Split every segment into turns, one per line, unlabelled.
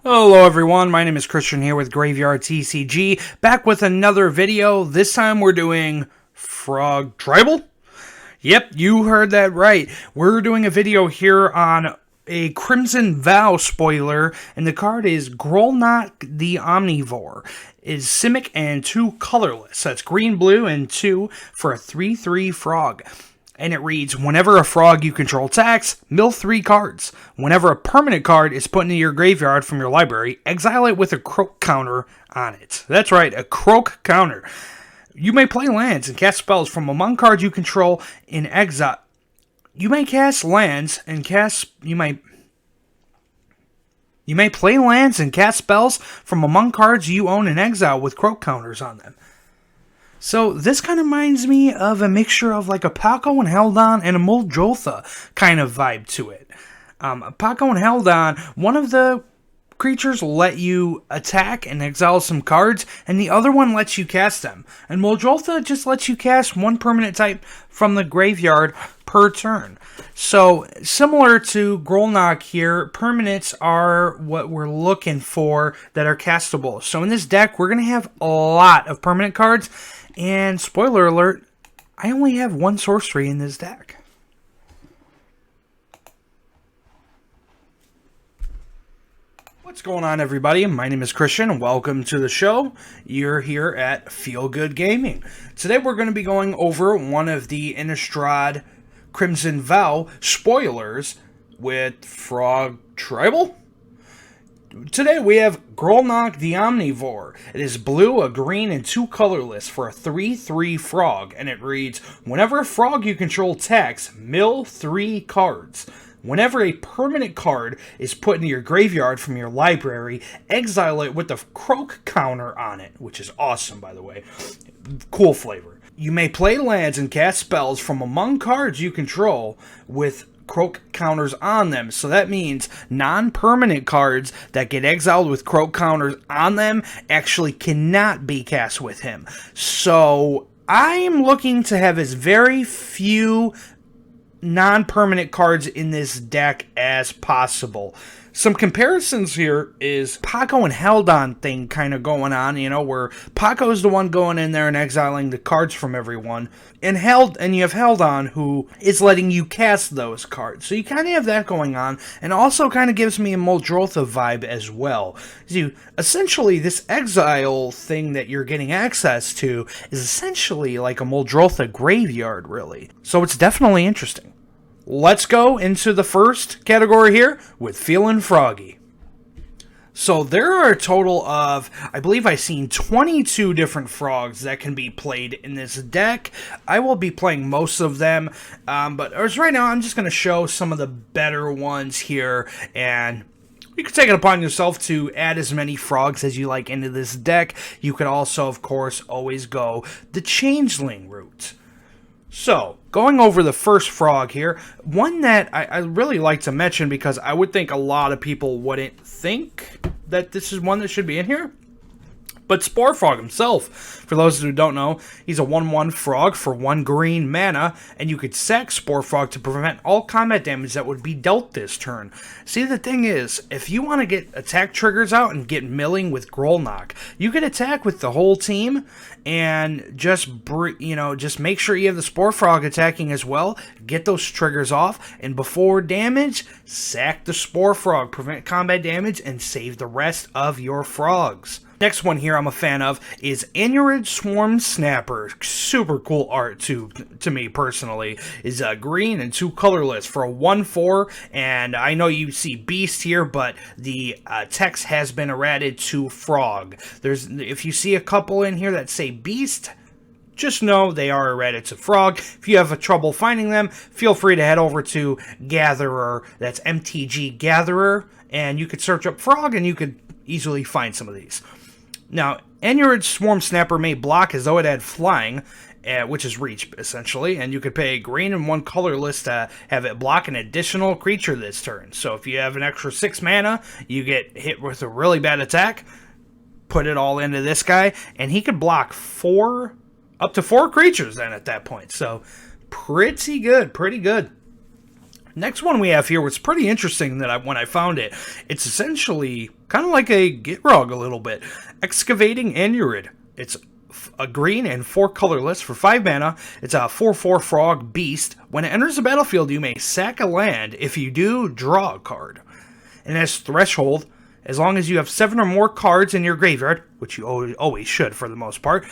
Hello everyone, my name is Christian here with Graveyard TCG, back with another video. This time we're doing Frog Tribal? Yep, you heard that right. We're doing a video here on a Crimson Vow spoiler, and the card is Grolnok the Omnivore. It's Simic and 2 colorless. That's green, blue, and 2 for a 3/3 frog. And it reads, whenever a frog you control attacks, mill 3 cards. Whenever a permanent card is put into your graveyard from your library, exile it with a croak counter on it. That's right, a croak counter. You may play lands and cast spells from among cards you control in exile. You may cast lands and you may play lands and cast spells from among cards you own in exile with croak counters on them. So this kind of reminds me of a mixture of like a Paco and Heldon and a Muldrotha kind of vibe to it. Paco and Heldon, one of the creatures will let you attack and exile some cards, and the other one lets you cast them. And Muldrotha just lets you cast one permanent type from the graveyard per turn. So similar to Grolnok here, permanents are what we're looking for that are castable. So in this deck, we're going to have a lot of permanent cards. And spoiler alert, I only have one sorcery in this deck. What's going on, everybody? My name is Christian. Welcome to the show. You're here at Feel Good Gaming. Today we're going to be going over one of the Innistrad Crimson Vow spoilers with Frog Tribal. Today we have Grolnok the Omnivore. It is blue, a green, and 2 colorless for a 3/3 frog, and it reads, whenever a frog you control attacks, mill 3 cards. Whenever a permanent card is put into your graveyard from your library, exile it with the croak counter on it, which is awesome, by the way. Cool flavor. You may play lands and cast spells from among cards you control with croak counters on them. So that means non-permanent cards that get exiled with croak counters on them actually cannot be cast with him. So I'm looking to have as very few non-permanent cards in this deck as possible. Some comparisons here is Paco and Heldon thing kind of going on, you know, where Paco's the one going in there and exiling the cards from everyone, and you have Heldon who is letting you cast those cards. So you kind of have that going on, and also kind of gives me a Muldrotha vibe as well. Essentially, this exile thing that you're getting access to is essentially like a Muldrotha graveyard, really. So it's definitely interesting. Let's go into the first category here with Feelin' Froggy. So there are a total of, I believe I've seen 22 different frogs that can be played in this deck. I will be playing most of them, but as right now I'm just going to show some of the better ones here, and you can take it upon yourself to add as many frogs as you like into this deck. You could also, of course, always go the Changeling route. So, going over the first frog here, one that I really like to mention because I would think a lot of people wouldn't think that this is one that should be in here. But Spore Frog himself, for those who don't know, he's a 1/1 frog for 1 green mana, and you could sack Spore Frog to prevent all combat damage that would be dealt this turn. See, the thing is, if you want to get attack triggers out and get milling with Grolnok, you can attack with the whole team and just make sure you have the Spore Frog attacking as well, get those triggers off, and before damage, sack the Spore Frog, prevent combat damage, and save the rest of your frogs. Next one here I'm a fan of is Anurid Swarm Snapper. Super cool art to me personally. Is green and 2 colorless for a 1/4, and I know you see Beast here, but the text has been errated to Frog. If you see a couple in here that say Beast, just know they are errated to Frog. If you have trouble finding them, feel free to head over to Gatherer. That's MTG Gatherer, and you could search up Frog and you could easily find some of these. Now, Anurid Swarm Snapper may block as though it had flying, which is reach, essentially, and you could pay green and 1 colorless to have it block an additional creature this turn. So if you have an extra 6 mana, you get hit with a really bad attack, put it all into this guy, and he could block up to 4 creatures then at that point. So pretty good, pretty good. Next one we have here was pretty interesting when I found it. It's essentially kind of like a Gytcg a little bit. Excavating Anurid. It's a green and 4 colorless for 5 mana. It's a 4/4 frog beast. When it enters the battlefield, you may sack a land. If you do, draw a card. And it has threshold. As long as you have 7 or more cards in your graveyard, which you always should for the most part,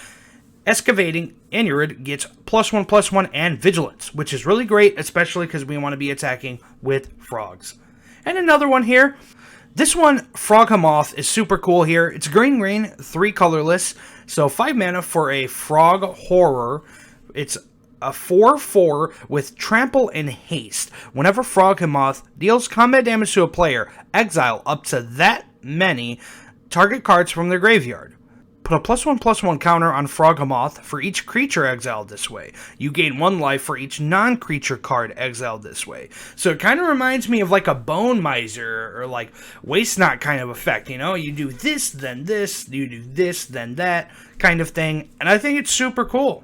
Excavating Anurid gets +1/+1 and Vigilance, which is really great, especially because we want to be attacking with frogs. And another one here. This one, Froghemoth, is super cool here. It's green, 3 colorless, so 5 mana for a frog horror. It's a 4/4 with trample and haste. Whenever Froghemoth deals combat damage to a player, exile up to that many target cards from their graveyard. Put a +1/+1 counter on Froghemoth for each creature exiled this way. You gain 1 life for each non-creature card exiled this way. So it kind of reminds me of like a Bone Miser or like Waste Not kind of effect, you know? You do this, then this, you do this, then that kind of thing. And I think it's super cool.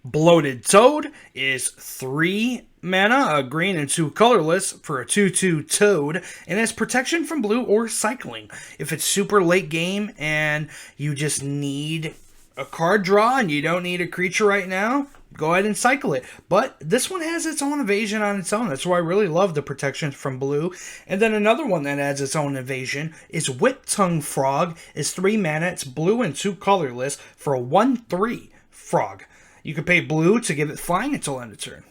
Bloated Toad is 3 mana, a green and 2 colorless for a 2/2 Toad, and has protection from blue or cycling. If it's super late game and you just need a card draw and you don't need a creature right now, go ahead and cycle it. But this one has its own evasion on its own. That's why I really love the protection from blue. And then another one that adds its own evasion is Whip-Tongue Frog. It's 3 mana, it's blue and 2 colorless for a 1/3 frog. You can pay blue to give it flying until end of turn,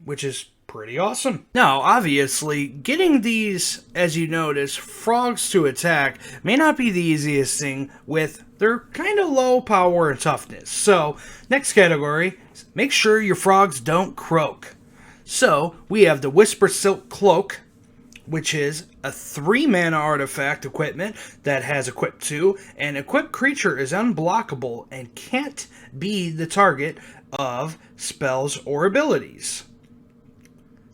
which is pretty awesome. Now, obviously, getting these, as you notice, frogs to attack may not be the easiest thing with their kind of low power and toughness. So, next category, make sure your frogs don't croak. So, we have the Whisper Silk Cloak, which is a 3 mana artifact equipment that has equip 2, and equipped creature is unblockable and can't be the target of spells or abilities.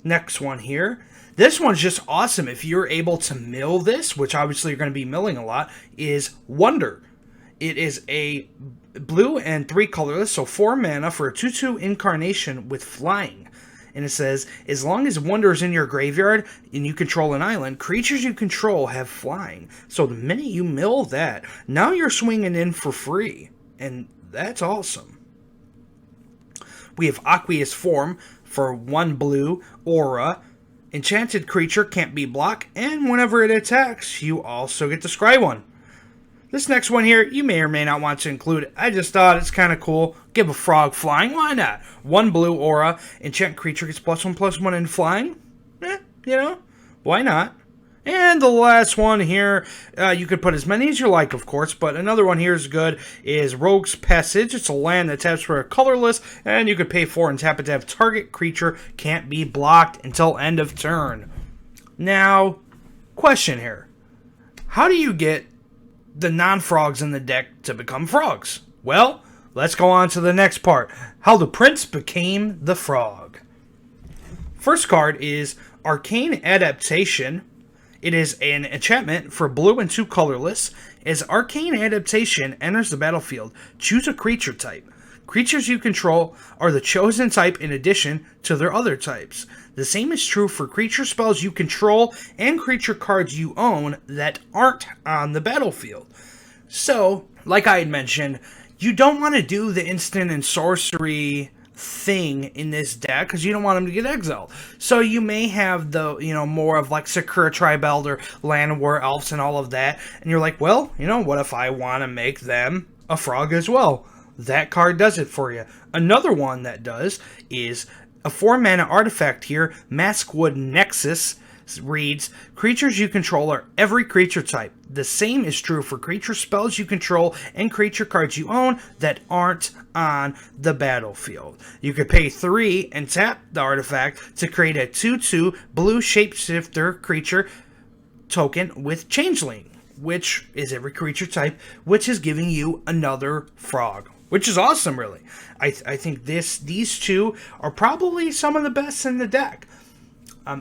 Next one here. This one's just awesome. If you're able to mill this, which obviously you're going to be milling a lot, is Wonder. It is a blue and 3 colorless, so 4 mana for a 2/2 incarnation with flying. And it says, as long as Wonder is in your graveyard and you control an island, creatures you control have flying. So the minute you mill that, now you're swinging in for free. And that's awesome. We have Aqueous Form for 1 blue, Aura. Enchanted creature can't be blocked, and whenever it attacks, you also get to scry 1. This next one here, you may or may not want to include. I just thought it's kind of cool. Give a frog flying, why not? 1 blue Aura, enchant creature gets +1/+1 in flying. You know, why not? And the last one here, you could put as many as you like, of course, but another one here is good, is Rogue's Passage. It's a land that taps for a colorless, and you could pay 4 and tap it to have target creature can't be blocked until end of turn. Now, question here. How do you get the non-frogs in the deck to become frogs? Well, let's go on to the next part. How the prince became the frog. First card is Arcane Adaptation. It is an enchantment for blue and 2 colorless. As Arcane Adaptation enters the battlefield, choose a creature type. Creatures you control are the chosen type in addition to their other types. The same is true for creature spells you control and creature cards you own that aren't on the battlefield. So, like I had mentioned, you don't want to do the instant and sorcery thing in this deck because you don't want them to get exiled. So you may have the, more of like Sakura Tribe or Land War Elves and all of that. And you're like, well, what if I want to make them a frog as well? That card does it for you. Another one that does is a 4 mana artifact here, Maskwood Nexus. Reads, creatures you control are every creature type. The same is true for creature spells you control and creature cards you own that aren't on the battlefield. You could pay 3 and tap the artifact to create a 2/2 blue shapeshifter creature token with Changeling, which is every creature type, which is giving you another frog, which is awesome, really. I think these two are probably some of the best in the deck.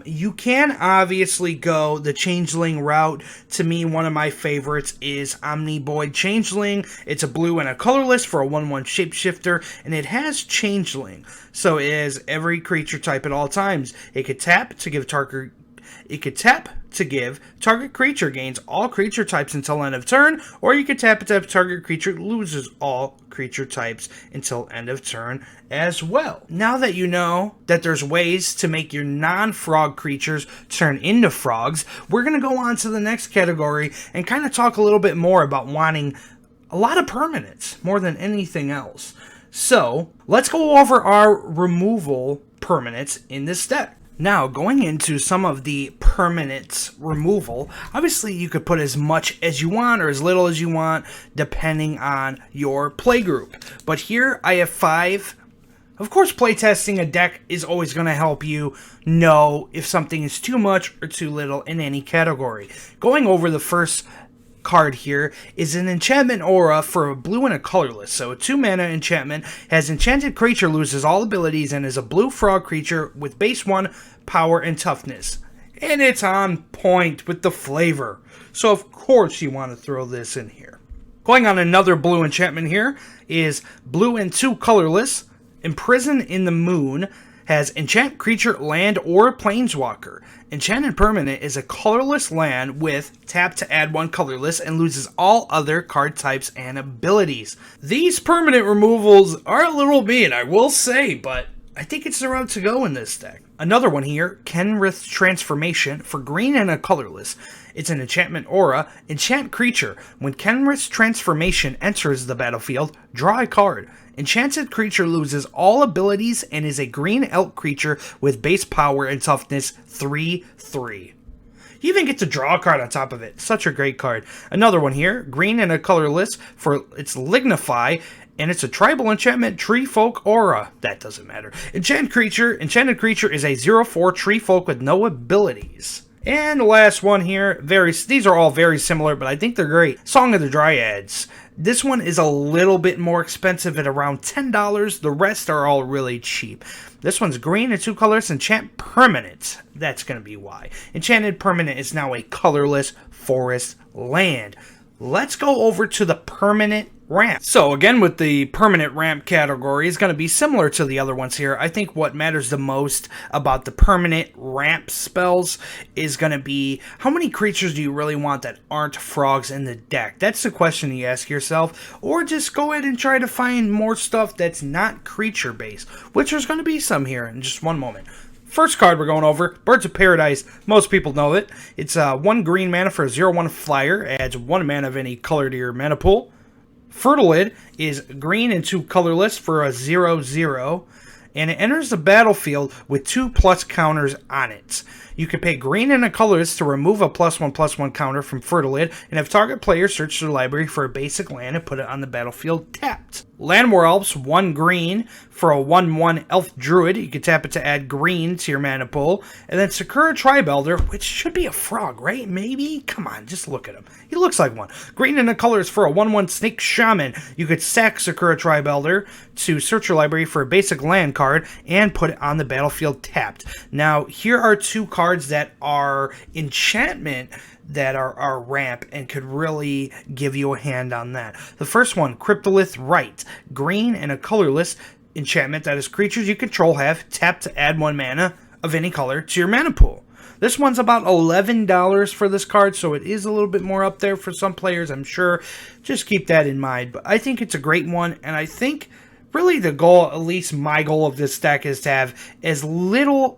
You can obviously go the Changeling route. To me, one of my favorites is Omniboid Changeling. It's a blue and a colorless for a 1/1 shapeshifter, and it has Changeling. So it has every creature type at all times. It could tap to give target creature gains all creature types until end of turn, or you could tap it to target creature loses all creature types until end of turn as well. Now that you know that there's ways to make your non-frog creatures turn into frogs, we're going to go on to the next category and kind of talk a little bit more about wanting a lot of permanents more than anything else. So let's go over our removal permanents in this deck. Now, going into some of the permanents removal, obviously you could put as much as you want or as little as you want, depending on your playgroup. But here I have 5. Of course, playtesting a deck is always going to help you know if something is too much or too little in any category. Going over the first card here is an enchantment aura for a blue and a colorless. So a 2-mana enchantment has enchanted creature loses all abilities and is a blue frog creature with base 1 power and toughness. And it's on point with the flavor. So of course you want to throw this in here. Going on another blue enchantment here is blue and 2 colorless. Imprison in the Moon has enchant creature, land, or planeswalker. Enchanted permanent is a colorless land with tap to add 1 colorless and loses all other card types and abilities. These permanent removals are a little mean, I will say, but I think it's the route to go in this deck. Another one here, Kenrith's Transformation for green and a colorless. It's an enchantment aura. Enchant creature. When Kenrith's Transformation enters the battlefield, draw a card. Enchanted creature loses all abilities and is a green elk creature with base power and toughness 3/3. You even get to draw a card on top of it. Such a great card. Another one here, green and a colorless for its Lignify, and it's a tribal enchantment, Tree Folk Aura. That doesn't matter. Enchanted creature is a 0/4 Tree Folk with no abilities. And the last one here, these are all very similar, but I think they're great. Song of the Dryads. This one is a little bit more expensive at around $10. The rest are all really cheap. This one's green and 2 colors, enchant permanent. That's going to be why. Enchanted permanent is now a colorless forest land. Let's go over to the permanent ramp. So again, with the permanent ramp category, is going to be similar to the other ones here. I think what matters the most about the permanent ramp spells is going to be how many creatures do you really want that aren't frogs in the deck? That's the question you ask yourself. Or just go ahead and try to find more stuff that's not creature based, which there's going to be some here in just one moment. First card we're going over, Birds of Paradise. Most people know it. It's 1 green mana for a 0/1 flyer. Adds 1 mana of any color to your mana pool. Fertilid is green and 2 colorless for a 0/0. And it enters the battlefield with 2+ counters on it. You can pay green and a colorless to remove a +1/+1 counter from Fertilid, and have target player search their library for a basic land and put it on the battlefield tapped. Landwar Elves, 1 green for a 1/1 Elf Druid. You can tap it to add green to your mana pool. And then Sakura Tribe Elder, which should be a frog, right? Maybe? Come on, just look at him. He looks like one. Green and a colors for a 1/1 Snake Shaman. You could sack Sakura Tribe Elder to search your library for a basic land card and put it on the battlefield tapped. Now, here are 2 cards that are enchantment that are ramp and could really give you a hand on that. The first one, Cryptolith Rite. Green and a colorless enchantment that is creatures you control have tap to add 1 mana of any color to your mana pool. This one's about $11 for this card, so it is a little bit more up there for some players, I'm sure. Just keep that in mind. But I think it's a great one, and I think really the goal, at least my goal of this deck, is to have as little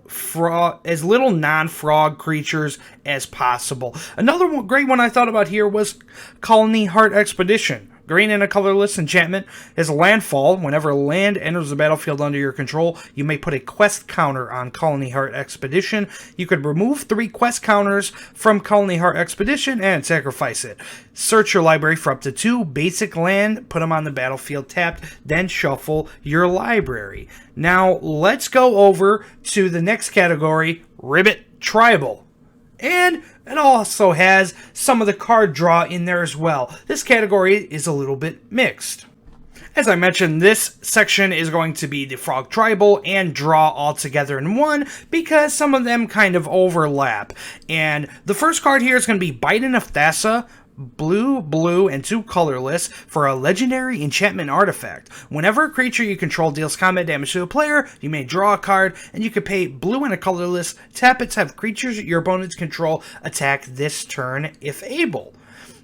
non-frog creatures as possible. Another great one I thought about here was Colony Heart Expedition. Green and a colorless enchantment is landfall. Whenever land enters the battlefield under your control, you may put a quest counter on Colony Heart Expedition. You could remove 3 quest counters from Colony Heart Expedition and sacrifice it. Search your library for up to 2 basic land, put them on the battlefield tapped, then shuffle your library. Now, let's go over to the next category, Ribbit Tribal. And it also has some of the card draw in there as well. This category is a little bit mixed. As I mentioned, this section is going to be the Frog Tribal and Draw all together in one because some of them kind of overlap. And the first card here is going to be Biden of Thassa, blue, and 2 colorless for a legendary enchantment artifact. Whenever a creature you control deals combat damage to a player, you may draw a card, and you can pay blue and a colorless, tap it to have creatures your opponents control attack this turn if able.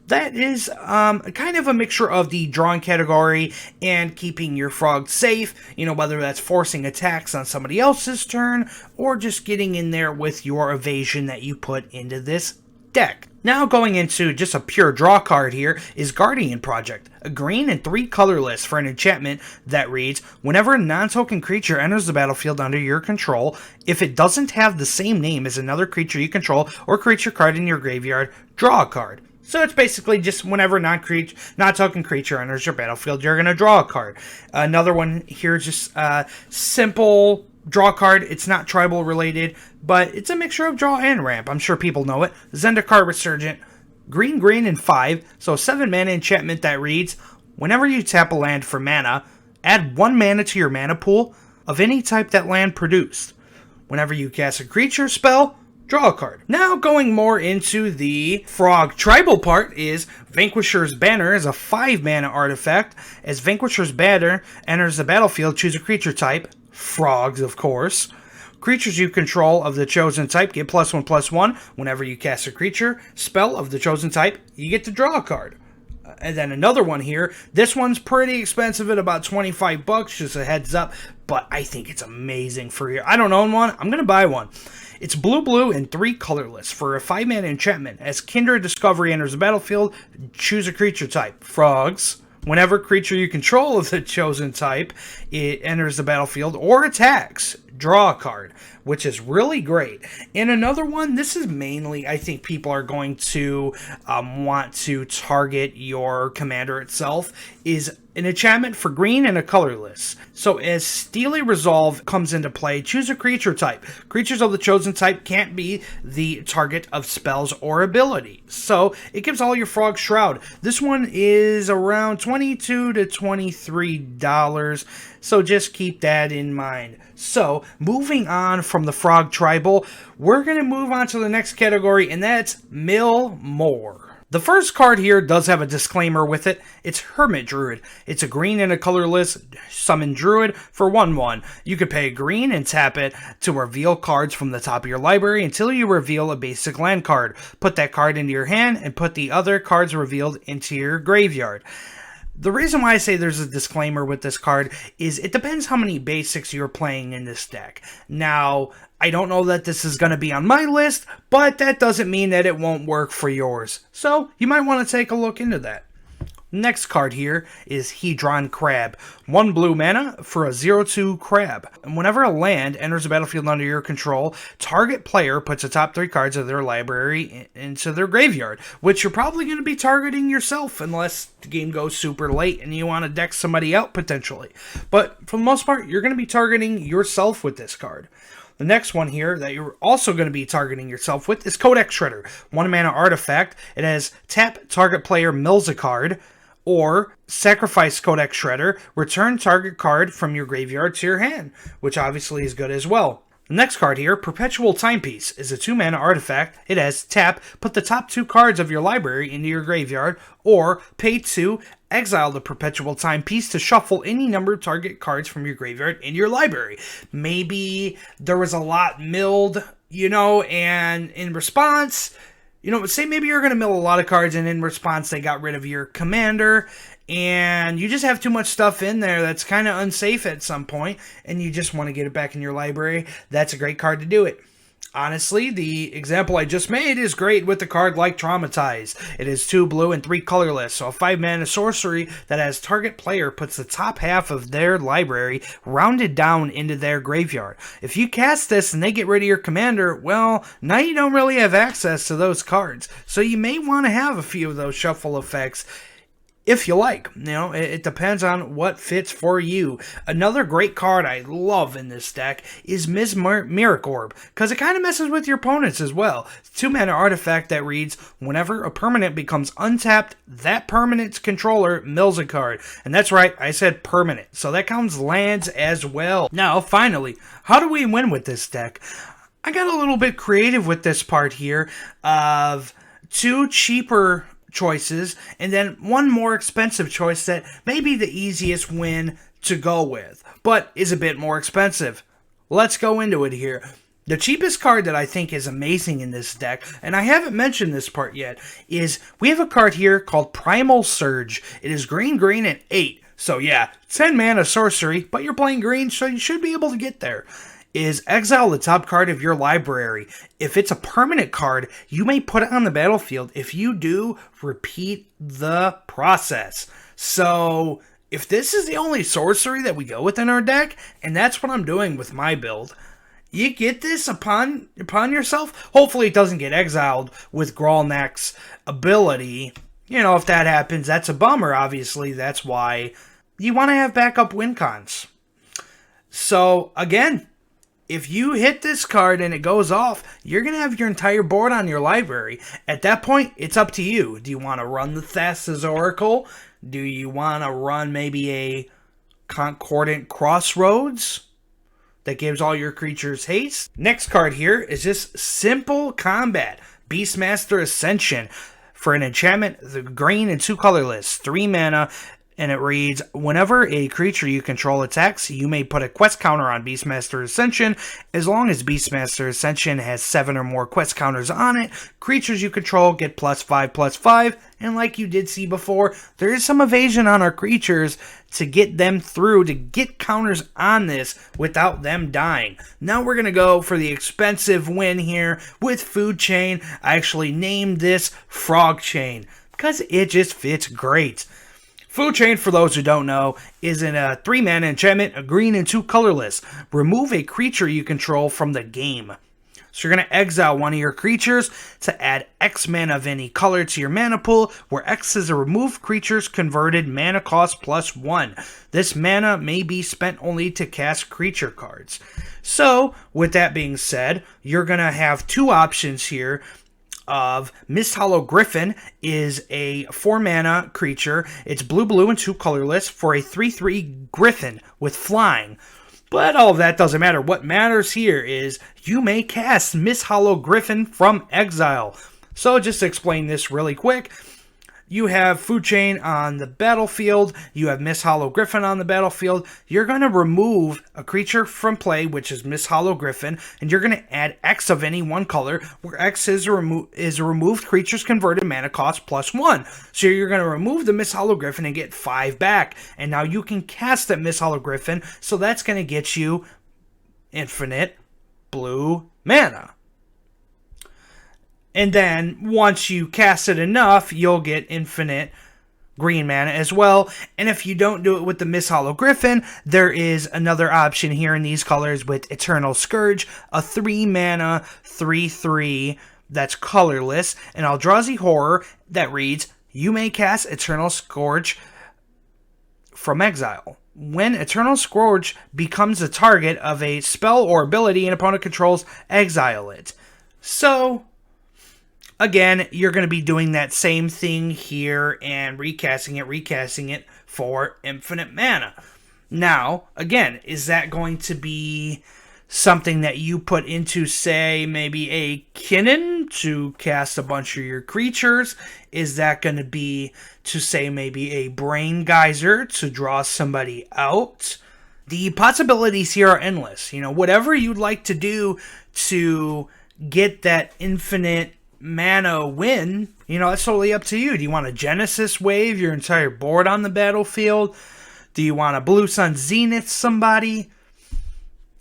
That is kind of a mixture of the drawing category and keeping your frog safe, whether that's forcing attacks on somebody else's turn or just getting in there with your evasion that you put into this deck. Now going into just a pure draw card here is Guardian Project, a green and 3 colorless for an enchantment that reads, whenever a non-token creature enters the battlefield under your control, if it doesn't have the same name as another creature you control or creature card in your graveyard, draw a card. So it's basically just whenever non-token creature enters your battlefield, you're going to draw a card. Another one here is just simple draw card. It's not tribal related, but it's a mixture of draw and ramp. I'm sure people know it. Zendikar Resurgent, green, and 5. So 7 mana enchantment that reads, whenever you tap a land for mana, add 1 mana to your mana pool of any type that land produced. Whenever you cast a creature spell, draw a card. Now going more into the Frog Tribal part is Vanquisher's Banner is a 5 mana artifact. As Vanquisher's Banner enters the battlefield, choose a creature type. Frogs, of course. Creatures you control of the chosen type get +1/+1. Whenever you cast a creature spell of the chosen type, you get to draw a card. And then another one here. This one's pretty expensive at about $25, just a heads up. But I think it's amazing for you. I don't own one. I'm going to buy one. It's blue, and 3 colorless for a 5 mana enchantment. As Kindred Discovery enters the battlefield, choose a creature type. Frogs. Whenever creature you control of the chosen type, it enters the battlefield or attacks, draw a card, which is really great. And another one, this is mainly, I think people are going to want to target your commander itself, is an enchantment for green and a colorless. So as Steely Resolve comes into play, choose a creature type. Creatures of the chosen type can't be the target of spells or abilities. So it gives all your frogs Shroud. This one is around $22 to $23. So just keep that in mind. So moving on from the Frog Tribal, we're going to move on to the next category, and that's Mill More. The first card here does have a disclaimer with it. It's Hermit Druid. It's a green and a colorless summon druid for 1/1. You could pay green and tap it to reveal cards from the top of your library until you reveal a basic land card. Put that card into your hand and put the other cards revealed into your graveyard. The reason why I say there's a disclaimer with this card is it depends how many basics you're playing in this deck. Now, I don't know that this is going to be on my list, but that doesn't mean that it won't work for yours. So, you might want to take a look into that. Next card here is Hedron Crab. 1 blue mana for a 0/2 crab. And whenever a land enters the battlefield under your control, target player puts the top 3 cards of their library into their graveyard, which you're probably going to be targeting yourself unless the game goes super late and you want to deck somebody out potentially. But for the most part, you're going to be targeting yourself with this card. The next one here that you're also going to be targeting yourself with is Codex Shredder. 1 mana artifact. It has tap target player mills a card, or sacrifice Codex Shredder, return target card from your graveyard to your hand, which obviously is good as well. The next card here, Perpetual Timepiece, is a 2 mana artifact. It has tap, put the top 2 cards of your library into your graveyard, or pay 2, exile the Perpetual Timepiece to shuffle any number of target cards from your graveyard in your library. Maybe there was a lot milled, and in response, say maybe you're going to mill a lot of cards and in response they got rid of your commander and you just have too much stuff in there that's kind of unsafe at some point and you just want to get it back in your library. That's a great card to do it. Honestly, the example I just made is great with a card like Traumatize. It is 2 blue and 3 colorless, so a 5 mana sorcery that as target player puts the top half of their library rounded down into their graveyard. If you cast this and they get rid of your commander, well, now you don't really have access to those cards, so you may want to have a few of those shuffle effects if you like. It depends on what fits for you. Another great card I love in this deck is Ms. Miracorp, because it kind of messes with your opponents as well. 2-mana artifact that reads, whenever a permanent becomes untapped, that permanent's controller mills a card. And that's right, I said permanent, so that counts lands as well. Now, finally, how do we win with this deck? I got a little bit creative with this part here of 2 cheaper choices and then 1 more expensive choice that may be the easiest win to go with, but is a bit more expensive. Let's go into it here. The cheapest card that I think is amazing in this deck, and I haven't mentioned this part yet, is we have a card here called Primal Surge. It is green, and 8. So yeah, 10 mana sorcery, but you're playing green, so you should be able to get there. Is exile the top card of your library. If it's a permanent card, you may put it on the battlefield. If you do, repeat the process. So, if this is the only sorcery that we go with in our deck, and that's what I'm doing with my build, you get this upon yourself. Hopefully it doesn't get exiled with Grolnok's ability. If that happens, that's a bummer, obviously. That's why you want to have backup win cons. So, again, if you hit this card and it goes off, you're going to have your entire board on your library. At that point, it's up to you. Do you want to run the Thassa's Oracle? Do you want to run maybe a Concordant Crossroads that gives all your creatures haste? Next card here is just Simple Combat. Beastmaster Ascension. For an enchantment, the green and 2 colorless, 3 mana, and it reads, whenever a creature you control attacks, you may put a quest counter on Beastmaster Ascension. As long as Beastmaster Ascension has 7 or more quest counters on it, creatures you control get +5/+5, and like you did see before, there is some evasion on our creatures to get them through, to get counters on this without them dying. Now we're going to go for the expensive win here with Food Chain. I actually named this Frog Chain because it just fits great. Food Chain, for those who don't know, is in a 3-mana enchantment, a green and 2 colorless. Remove a creature you control from the game. So you're going to exile one of your creatures to add X mana of any color to your mana pool, where X is a removed creature's converted mana cost +1. This mana may be spent only to cast creature cards. So, with that being said, you're going to have 2 options here. Of Misthollow Griffin is a 4-mana creature. It's blue and 2 colorless for a 3/3 Griffin with flying. But all of that doesn't matter. What matters here is you may cast Misthollow Griffin from exile. So just to explain this really quick, you have Food Chain on the battlefield, you have Misthollow Griffin on the battlefield, you're going to remove a creature from play, which is Misthollow Griffin, and you're going to add X of any one color, where X is a removed creature's converted mana cost +1. So you're going to remove the Misthollow Griffin and get 5 back, and now you can cast that Misthollow Griffin, so that's going to get you infinite blue mana. And then, once you cast it enough, you'll get infinite green mana as well. And if you don't do it with the Misthollow Griffin, there is another option here in these colors with Eternal Scourge, a 3-mana 3/3 that's colorless, an Eldrazi Horror that reads, you may cast Eternal Scourge from exile. When Eternal Scourge becomes the target of a spell or ability an opponent controls, exile it. So, again, you're going to be doing that same thing here and recasting it for infinite mana. Now, again, is that going to be something that you put into, say, maybe a Kinnan to cast a bunch of your creatures? Is that going to be to, say, maybe a Brain Geyser to draw somebody out? The possibilities here are endless. Whatever you'd like to do to get that infinite mana win, it's totally up to you. Do you want to Genesis Wave your entire board on the battlefield? Do you want to Blue Sun Zenith somebody,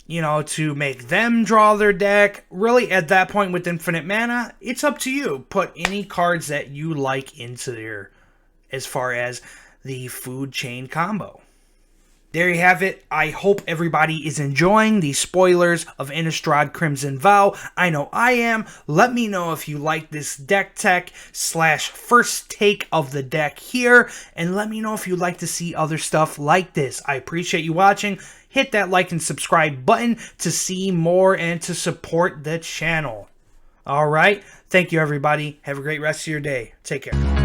to make them draw their deck? Really, at that point with infinite mana, it's up to you. Put any cards that you like into there as far as the Food Chain combo. there you have it. I hope everybody is enjoying the spoilers of Innistrad Crimson Vow. I know I am. Let me know if you like this deck tech / first take of the deck here, and let me know if you'd like to see other stuff like this. I appreciate you watching. Hit that like and subscribe button to see more and to support the channel. Alright, thank you everybody. Have a great rest of your day. Take care.